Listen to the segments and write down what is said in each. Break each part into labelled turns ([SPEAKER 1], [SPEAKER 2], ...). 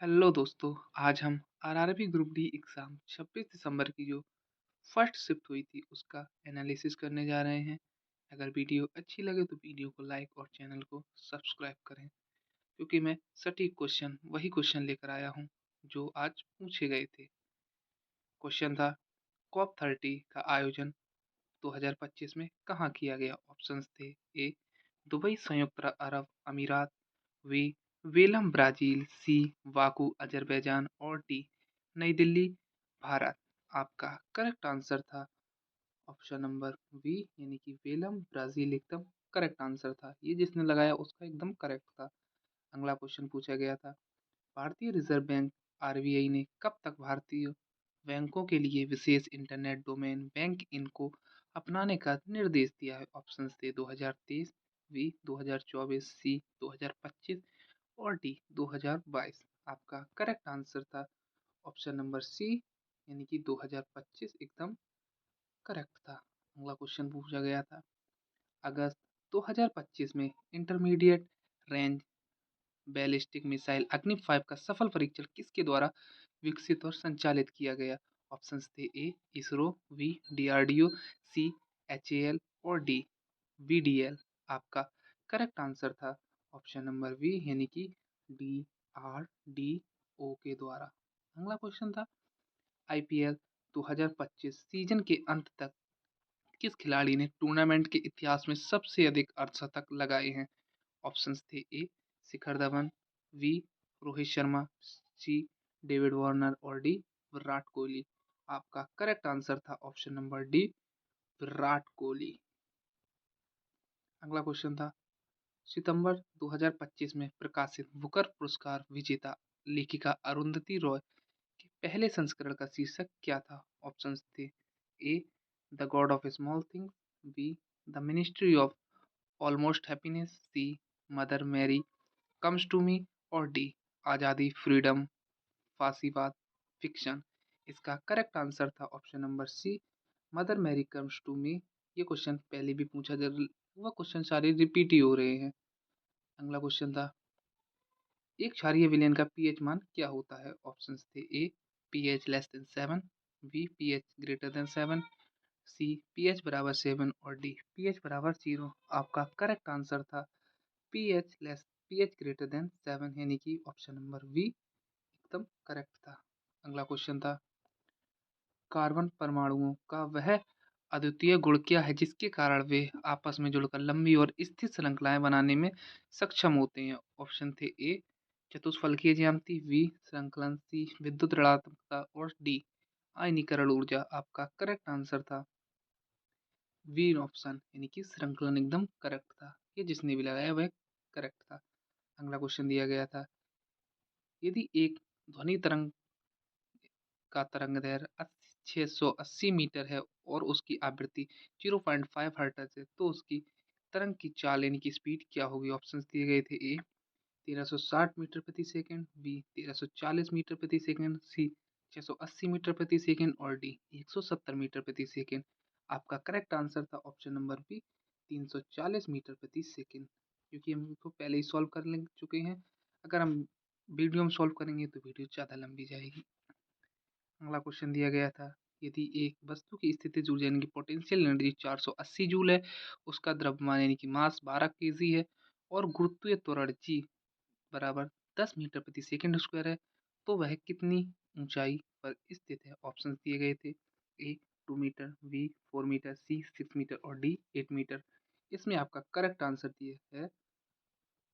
[SPEAKER 1] Hello दोस्तों। आज हम आरआरबी ग्रुप डी एग्ज़ाम 26 दिसंबर की जो फर्स्ट शिफ्ट हुई थी उसका एनालिसिस करने जा रहे हैं। अगर वीडियो अच्छी लगे तो वीडियो को लाइक और चैनल को सब्सक्राइब करें, क्योंकि मैं सटीक क्वेश्चन वही क्वेश्चन लेकर आया हूँ जो आज पूछे गए थे। क्वेश्चन था, कॉप 30 का आयोजन 2025 में कहाँ किया गया? ऑप्शंस थे ए दुबई संयुक्त अरब अमीरात, बी वेलम ब्राज़ील, सी बाकू अज़रबैजान और डी नई दिल्ली भारत। आपका करेक्ट आंसर था ऑप्शन नंबर बी, यानी कि वेलम ब्राज़ील एकदम करेक्ट आंसर था। ये जिसने लगाया उसका एकदम करेक्ट था। अगला क्वेश्चन पूछा गया था, भारतीय रिजर्व बैंक आरबीआई ने कब तक भारतीय बैंकों के लिए विशेष इंटरनेट डोमेन बैंक इन को अपनाने का निर्देश दिया है? ऑप्शंस थे 2023, बी 2024, सी 2025 और डी 2022। आपका करेक्ट आंसर था ऑप्शन नंबर सी, यानी कि 2025 एकदम करेक्ट था। अगला क्वेश्चन पूछा गया था, अगस्त 2025 में इंटरमीडिएट रेंज बैलिस्टिक मिसाइल अग्नि 5 का सफल परीक्षण किसके द्वारा विकसित और संचालित किया गया? ऑप्शंस थे ए इसरो, बी डीआरडीओ, सी एचएएल और डी वीडीएल। आपका करेक्ट आंसर था ऑप्शन नंबर बी, यानी कि डीआरडीओ के द्वारा। अगला क्वेश्चन था, आईपीएल 2025 सीजन के अंत तक किस खिलाड़ी ने टूर्नामेंट के इतिहास में सबसे अधिक अर्धशतक लगाए हैं? ऑप्शंस थे ए Shikhar Dhawan, B Rohit Sharma, C David Warner और डी विराट कोहली। आपका करेक्ट आंसर था option number D Virat Kohli. अगला क्वेश्चन था, सितंबर 2025 में प्रकाशित बुकर पुरस्कार विजेता लेखिका अरुंधति रॉय के पहले संस्करण का शीर्षक क्या था? ऑप्शंस थे A the God of small things, B the ministry of almost happiness, C Mother Mary comes to me और डी आज़ादी फ्रीडम फांसीवाद फिक्शन। इसका करेक्ट आंसर था option number C Mother Mary comes to me. ये question पहले भी पूछा जा, वह क्वेश्चन सारे रिपीट ही हो रहे हैं। अगला क्वेश्चन था, एक क्षारीय विलयन का पीएच मान क्या होता है? ऑप्शंस थे A pH less than 7, B pH greater than 7, C pH बराबर 7 और डी पीएच बराबर 0। आपका करेक्ट आंसर था पीएच ग्रेटर देन 7, यानी कि ऑप्शन नंबर बी एकदम करेक्ट था। अगला क्वेश्चन था, कार्बन परमाणुओं का वह अद्वितीय गुण क्या है जिसके कारण वे आपस में जुड़कर लंबी और स्थिर श्रृंखलाएं बनाने में सक्षम होते हैं? ऑप्शन थे ए चतुष्फलकीय ज्यामिति, बी श्रृंखलन, सी विद्युत ऋणात्मकता और डी आयनीकरण ऊर्जा। आपका करेक्ट आंसर था बी ऑप्शन, यानी कि श्रृंखलन एकदम करेक्ट था। ये जिसने भी लगाया वह करेक्ट था। अगला क्वेश्चन दिया गया था, यदि एक ध्वनि तरंग का तरंगदैर्घ्य 680 मीटर है और उसकी आवृत्ति 0.5 हर्ट्ज है, तो उसकी तरंग की चाल यानी कि स्पीड क्या होगी? ऑप्शंस दिए गए थे, ए 1360 मीटर प्रति सेकंड, बी 1340 मीटर प्रति सेकंड, सी 680 मीटर प्रति सेकंड और डी 170 मीटर प्रति सेकंड। आपका करेक्ट आंसर था ऑप्शन नंबर बी 340 मीटर प्रति सेकंड, क्योंकि हम इसको पहले ही सॉल्व कर ले चुके हैं। अगर हम वीडियो में सॉल्व करेंगे तो वीडियो ज़्यादा लंबी जाएगी। अगला क्वेश्चन दिया गया था, यदि एक वस्तु की स्थितिज ऊर्जा यानी कि पोटेंशियल एनर्जी 480 जूल है, उसका द्रव्यमान यानी कि मास 12 केजी है और गुरुत्वीय त्वरण जी बराबर 10 मीटर प्रति सेकंड स्क्वायर है, तो वह कितनी ऊंचाई पर स्थित है? ऑप्शंस दिए गए थे, ए 2 मीटर, बी 4 मीटर, सी 6 मीटर और डी 8 मीटर। इसमें आपका करेक्ट आंसर दिया है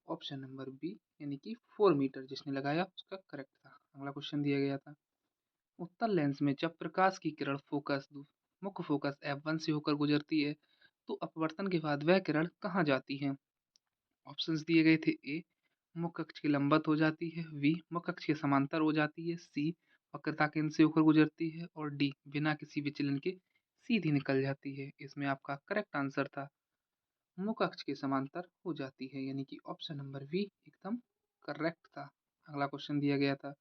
[SPEAKER 1] ऑप्शन नंबर बी, यानी कि 4 मीटर। जिसने लगाया उसका करेक्ट था। अगला क्वेश्चन दिया गया था, उत्तल लेंस में जब प्रकाश की किरण मुख्य फोकस F1 से होकर गुजरती है, तो अपवर्तन के बाद वह किरण कहाँ जाती है? ऑप्शंस दिए गए थे, ए मुख्य अक्ष के लंबवत हो जाती है, बी मुख्य अक्ष के समांतर हो जाती है, सी वक्रता केंद्र से होकर गुजरती है और डी बिना किसी विचलन के सीधी निकल जाती है। इसमें आपका करेक्ट आंसर था मुख्य अक्ष के समांतर हो जाती है, यानी कि ऑप्शन नंबर बी एकदम करेक्ट था। अगला क्वेश्चन दिया गया था,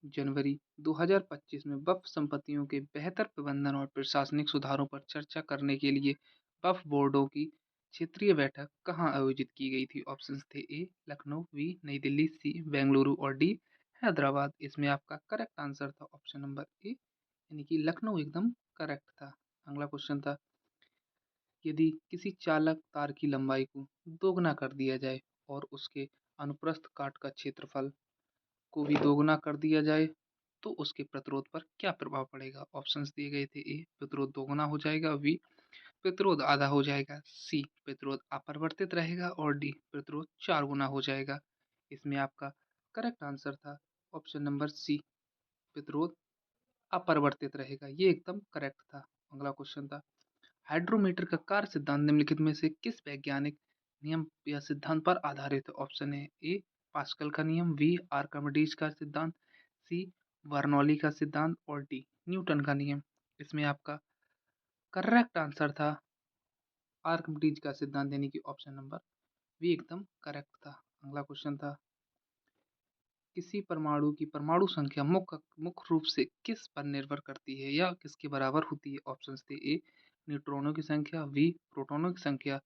[SPEAKER 1] जनवरी 2025 में वक्फ संपत्तियों के बेहतर प्रबंधन और प्रशासनिक सुधारों पर चर्चा करने के लिए वक्फ बोर्डों की क्षेत्रीय बैठक कहाँ आयोजित की गई थी? ऑप्शंस थे, ए लखनऊ, बी नई दिल्ली, सी बेंगलुरु और डी हैदराबाद। इसमें आपका करेक्ट आंसर था ऑप्शन नंबर ए, यानी कि लखनऊ एकदम करेक्ट था। अगला क्वेश्चन था, यदि किसी चालक तार की लंबाई को दोगुना कर दिया जाए और उसके अनुप्रस्थ काट का क्षेत्रफल को भी दोगुना कर दिया जाए तो उसके प्रतिरोध पर क्या प्रभाव पड़ेगा? ऑप्शंस दिए गए थे। ए प्रतिरोध दोगुना हो जाएगा, बी प्रतिरोध आधा हो जाएगा, सी प्रतिरोध अपरिवर्तित रहेगा और डी प्रतिरोध 4 गुना हो जाएगा। इसमें आपका करेक्ट आंसर था ऑप्शन नंबर सी, प्रतिरोध अपरिवर्तित रहेगा। ये एकदम करेक्ट था। अगला क्वेश्चन था, हाइड्रोमीटर का कार्य सिद्धांत निम्नलिखित में से किस वैज्ञानिक नियम या सिद्धांत पर आधारित है? ऑप्शन है ए पास्कल का नियम, बी आर्किमिडीज का सिद्धांत, सी बर्नौली का सिद्धांत और डी न्यूटन का नियम। इसमें आपका करेक्ट आंसर था आर्किमिडीज का सिद्धांत, यानी कि ऑप्शन नंबर बी एकदम करेक्ट था। अगला क्वेश्चन था, किसी परमाणु की परमाणु संख्या मुख्य मुख्य रूप से किस पर निर्भर करती है या किसके बराबर होती है? ऑप्शंस थे। ए न्यूट्रॉनों की संख्या, बी प्रोटॉनों की संख्या,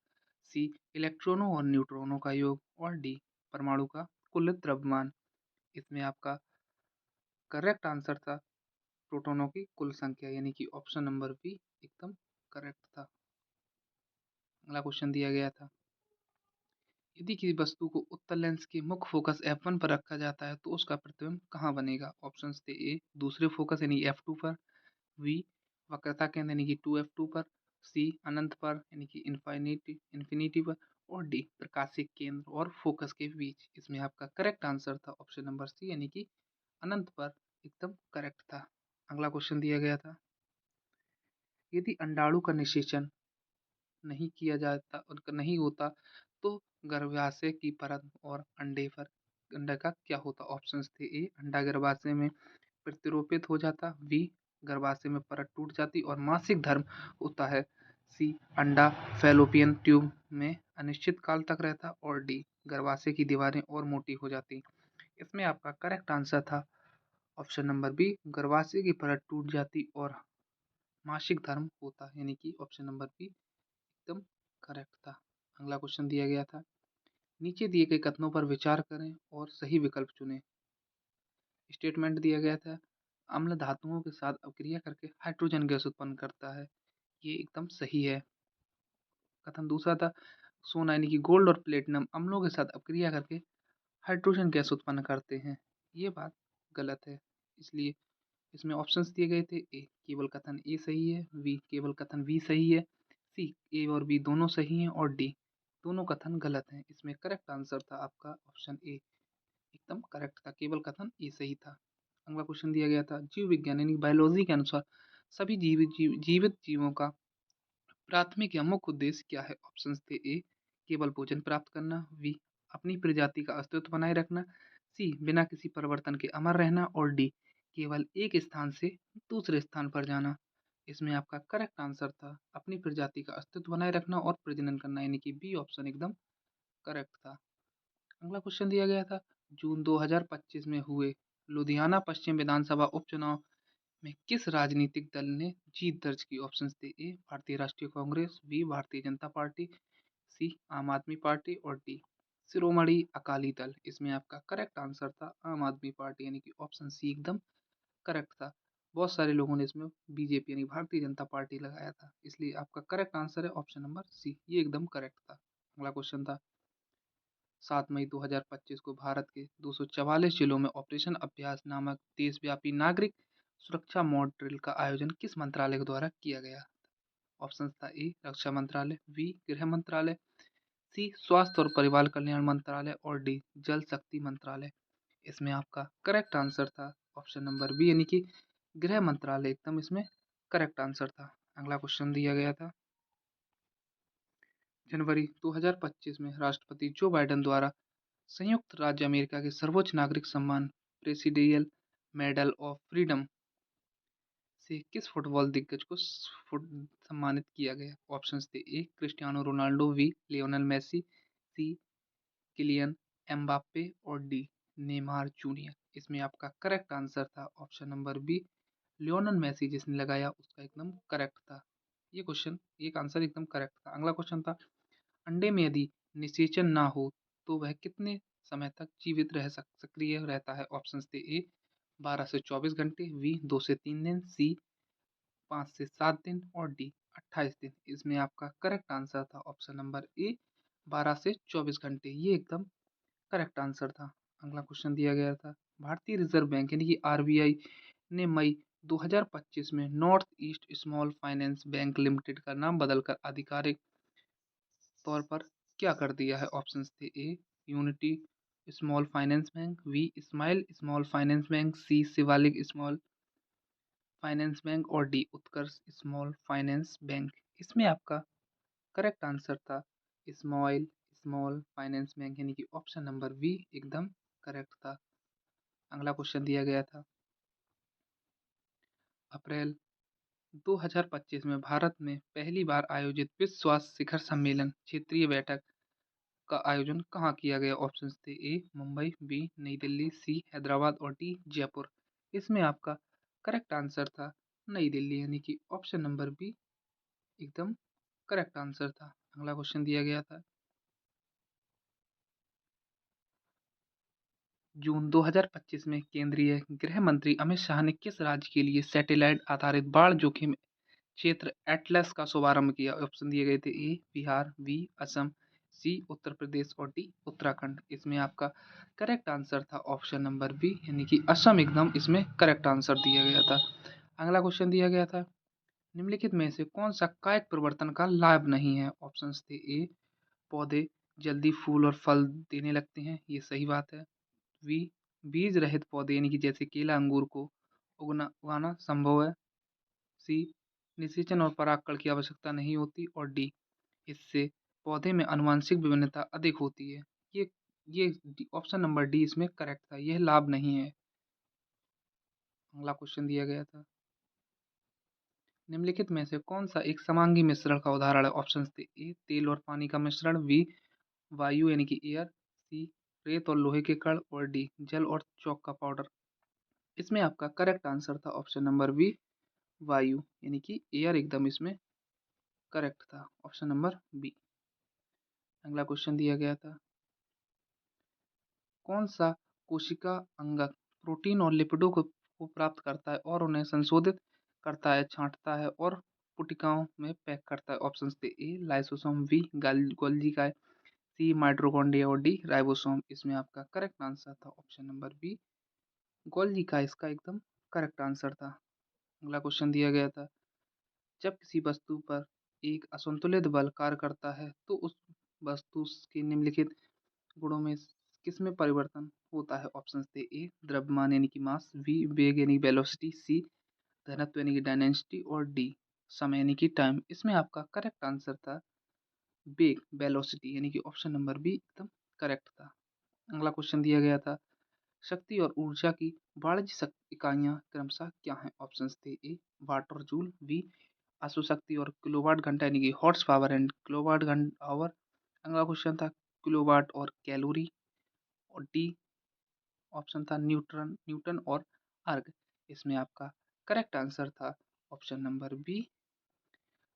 [SPEAKER 1] सी इलेक्ट्रॉनों और न्यूट्रॉनों का योग और डी परमाणु का कुल द्रव्यमान। इसमें आपका करेक्ट आंसर था प्रोटॉनों की कुल संख्या, यानी कि ऑप्शन नंबर बी एकदम करेक्ट था। अगला क्वेश्चन दिया गया था, यदि किसी वस्तु को उत्तल लेंस के मुख्य फोकस f1 पर रखा जाता है तो उसका प्रतिबिंब कहाँ बनेगा? ऑप्शंस थे। ए दूसरे फोकस यानी f2 पर, बी वक्रता केंद्र यानी कि 2f2 पर, सी अनंत पर यानी कि इन्फिनिटी इन्फिनिटी पर और डी प्रकाशिक केंद्र और फोकस के बीच। इसमें आपका करेक्ट आंसर था ऑप्शन नंबर सी, यानी कि अनंत पर एकदम करेक्ट था। अगला क्वेश्चन दिया गया था, यदि अंडाणु का निषेचन नहीं किया जाता उनका नहीं होता तो गर्भाशय की परत और अंडे का क्या होता? ऑप्शंस थे। ए अंडा गर्भाशय में प्रतिरूपित हो जाता, बी गर्भाशय में परत टूट जाती और मासिक धर्म होता है, सी अंडा फैलोपियन ट्यूब में अनिश्चित काल तक रहता और डी गर्भाशय की दीवारें और मोटी हो जाती। इसमें आपका करेक्ट आंसर था ऑप्शन नंबर बी, गर्भाशय की परत टूट जाती और मासिक धर्म होता, यानी कि ऑप्शन नंबर बी एकदम करेक्ट था। अगला क्वेश्चन दिया गया था, नीचे दिए गए कथनों पर विचार करें और सही विकल्प चुनें। स्टेटमेंट दिया गया था, अम्ल धातुओं के साथ अभिक्रिया करके हाइड्रोजन गैस उत्पन्न करता है। ये एकदम सही है। कथन दूसरा था, सोना यानी कि गोल्ड और प्लेटिनम अम्लों के साथ अभिक्रिया करके हाइड्रोजन गैस उत्पन्न करते हैं। ये बात गलत है। इसलिए इसमें ऑप्शंस दिए गए थे। ए केवल कथन ए सही है, बी केवल कथन बी सही है, सी ए और बी दोनों सही हैं और डी दोनों कथन गलत हैं। इसमें करेक्ट आंसर था आपका ऑप्शन ए, एकदम करेक्ट था, केवल कथन ए सही था। अगला क्वेश्चन दिया गया था, जीव विज्ञान यानी बायोलॉजी के अनुसार सभी जीवित जीवों का प्राथमिक या मुख्य उद्देश्य क्या है? ऑप्शंस थे। ए केवल भोजन प्राप्त करना, बी अपनी प्रजाति का अस्तित्व बनाए रखना, सी बिना किसी परिवर्तन के अमर रहना और डी केवल एक स्थान से दूसरे स्थान पर जाना। इसमें आपका करेक्ट आंसर था अपनी प्रजाति का अस्तित्व बनाए रखना और प्रजनन करना, यानी कि बी ऑप्शन एकदम करेक्ट था। अगला क्वेश्चन दिया गया था, जून 2025 में हुए लुधियाना पश्चिम विधानसभा उपचुनाव में किस राजनीतिक दल ने जीत दर्ज की? ऑप्शंस थे। ए भारतीय राष्ट्रीय कांग्रेस, बी भारतीय जनता पार्टी, सी आम आदमी पार्टी और डी शिरोमणि अकाली दल। इसमें आपका करेक्ट आंसर था आम आदमी पार्टी, यानी कि ऑप्शन सी एकदम करेक्ट था। बहुत सारे लोगों ने इसमें बीजेपी यानी भारतीय जनता पार्टी लगाया था, इसलिए आपका करेक्ट आंसर है ऑप्शन नंबर सी, ये एकदम करेक्ट था। अगला क्वेश्चन था, 7 मई 2025 को भारत के 244 जिलों में ऑपरेशन अभ्यास नामक देशव्यापी नागरिक सुरक्षा मॉक ड्रिल का आयोजन किस मंत्रालय के द्वारा किया गया? ऑप्शन था। ए रक्षा मंत्रालय, बी गृह मंत्रालय, सी स्वास्थ्य और परिवार कल्याण मंत्रालय और डी जल शक्ति मंत्रालय। इसमें आपका करेक्ट आंसर था ऑप्शन नंबर बी, यानी कि गृह मंत्रालय एकदम इसमें करेक्ट आंसर था। अगला क्वेश्चन दिया गया था, जनवरी 2025 में राष्ट्रपति जो बाइडेन द्वारा संयुक्त राज्य अमेरिका के सर्वोच्च नागरिक सम्मान प्रेसिडेंशियल मेडल ऑफ फ्रीडम से किस फुटबॉल दिग्गज को सम्मानित किया गया? ऑप्शंस थे। A Cristiano Ronaldo, B Lionel Messi, C Kylian Mbappe और डी नेमार जूनियर। इसमें आपका करेक्ट आंसर था option number B Lionel Messi, जिसने लगाया उसका एकदम करेक्ट था। ये क्वेश्चन एक आंसर एकदम करेक्ट था। अगला क्वेश्चन था, अंडे में यदि निषेचन ना हो तो वह कितने समय तक जीवित रह सक्रिय रहता है? ऑप्शन थे ए 12 से 24 घंटे, बी 2 से 3 दिन, सी 5 से 7 दिन और डी 28 दिन। इसमें आपका करेक्ट आंसर था ऑप्शन नंबर ए 12 से 24 घंटे। ये एकदम करेक्ट आंसर था। अगला क्वेश्चन दिया गया था, भारतीय रिजर्व बैंक यानी कि आरबीआई ने मई 2025 में north east small finance bank limited का नाम बदलकर आधिकारिक तौर पर क्या कर दिया है? ऑप्शंस थे A Unity small finance bank, B Smile small finance bank, C Shivalik small finance bank और D Utkarsh small finance bank. इसमें आपका करेक्ट आंसर था स्मॉल स्मॉल फाइनेंस बैंक यानी कि ऑप्शन नंबर बी एकदम करेक्ट था। अगला क्वेश्चन दिया गया था, अप्रैल 2025 में भारत में पहली बार आयोजित विश्व स्वास्थ्य शिखर सम्मेलन क्षेत्रीय बैठक का आयोजन कहाँ किया गया? ऑप्शन थे ए मुंबई, बी नई दिल्ली, सी हैदराबाद और डी जयपुर। इसमें आपका करेक्ट आंसर था नई दिल्ली यानी कि ऑप्शन नंबर बी एकदम करेक्ट आंसर था। अगला क्वेश्चन दिया गया था, जून 2025 में केंद्रीय गृह मंत्री अमित शाह ने किस राज्य के लिए सैटेलाइट आधारित बाढ़ जोखिम क्षेत्र एटलस का शुभारंभ किया? ऑप्शन दिए गए थे ए बिहार, बी असम, सी उत्तर प्रदेश और डी उत्तराखंड। इसमें आपका करेक्ट आंसर था ऑप्शन नंबर बी यानी कि असम एकदम इसमें करेक्ट आंसर दिया गया था। अगला क्वेश्चन दिया गया था, निम्नलिखित में से कौन सा कायिक परिवर्तन का लाभ नहीं है? ऑप्शन थे ए पौधे जल्दी फूल और फल देने लगते हैं, ये सही बात है। बी बीज रहित पौधे यानी कि जैसे केला अंगूर को उगाना संभव है। सी निषेचन और परागकण की आवश्यकता नहीं होती और डी इससे पौधे में आनुवंशिक विभिन्नता अधिक होती है। ये ऑप्शन नंबर डी इसमें करेक्ट था, यह लाभ नहीं है। अगला क्वेश्चन दिया गया था, निम्नलिखित में से कौन सा एक समांगी मिश्रण का उदाहरण है? ऑप्शन थे ए तेल और पानी का मिश्रण, बी वायु यानी कि एयर, सी रेत और लोहे के कण और डी जल और चौक का पाउडर। इसमें आपका करेक्ट आंसर था ऑप्शन नंबर बी वायु यानी कि एयर एकदम इसमें करेक्ट था ऑप्शन नंबर बी। अगला क्वेश्चन दिया गया था, कौन सा कोशिका अंगक प्रोटीन और लिपिडों को प्राप्त करता है और उन्हें संशोधित करता है, छांटता है और पुटिकाओं में पैक करता है? ऑप्शन थे ए लाइसोसोम, बी गोल्जी का, सी माइटोकॉन्ड्रिया और डी राइबोसोम। इसमें आपका करेक्ट आंसर था ऑप्शन नंबर बी गोल्जी का, इसका एकदम करेक्ट आंसर था। अगला क्वेश्चन दिया गया था, जब किसी वस्तु पर एक असंतुलित बल कार्य करता है तो उस वस्तु के निम्नलिखित गुणों में किसमें परिवर्तन होता है? ऑप्शन थे ए द्रव्यमान यानी कि मास, बी वेग यानी वेलोसिटी, सी घनत्व यानी कि डायनेसिटी और डी समय यानी कि टाइम। इसमें आपका करेक्ट आंसर था वेग वेलोसिटी यानी कि ऑप्शन नंबर बी एकदम करेक्ट था। अगला क्वेश्चन दिया गया था, शक्ति और ऊर्जा की वाणिज्यिक इकाइयाँ क्रमशः क्या हैं? ऑप्शन थे ए वाट और जूल, बी अश्वशक्ति और किलोवाट घंटा यानी कि हॉर्स पावर एंड किलोवाट घंटा आवर। अगला क्वेश्चन था किलोवाट और कैलोरी और डी ऑप्शन था न्यूट्रन न्यूटन और अर्ग। इसमें आपका करेक्ट आंसर था ऑप्शन नंबर बी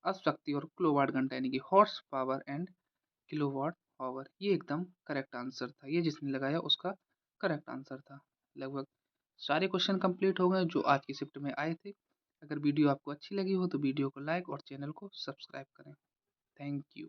[SPEAKER 1] अश्वशक्ति और किलोवाट घंटा यानी कि horse power and kilowatt hour. ये एकदम करेक्ट आंसर था, ये जिसने लगाया उसका करेक्ट आंसर था। लगभग सारे क्वेश्चन कंप्लीट हो गए जो आज की शिफ्ट में आए थे। अगर वीडियो आपको अच्छी लगी हो तो वीडियो को लाइक और चैनल को सब्सक्राइब करें। Thank you.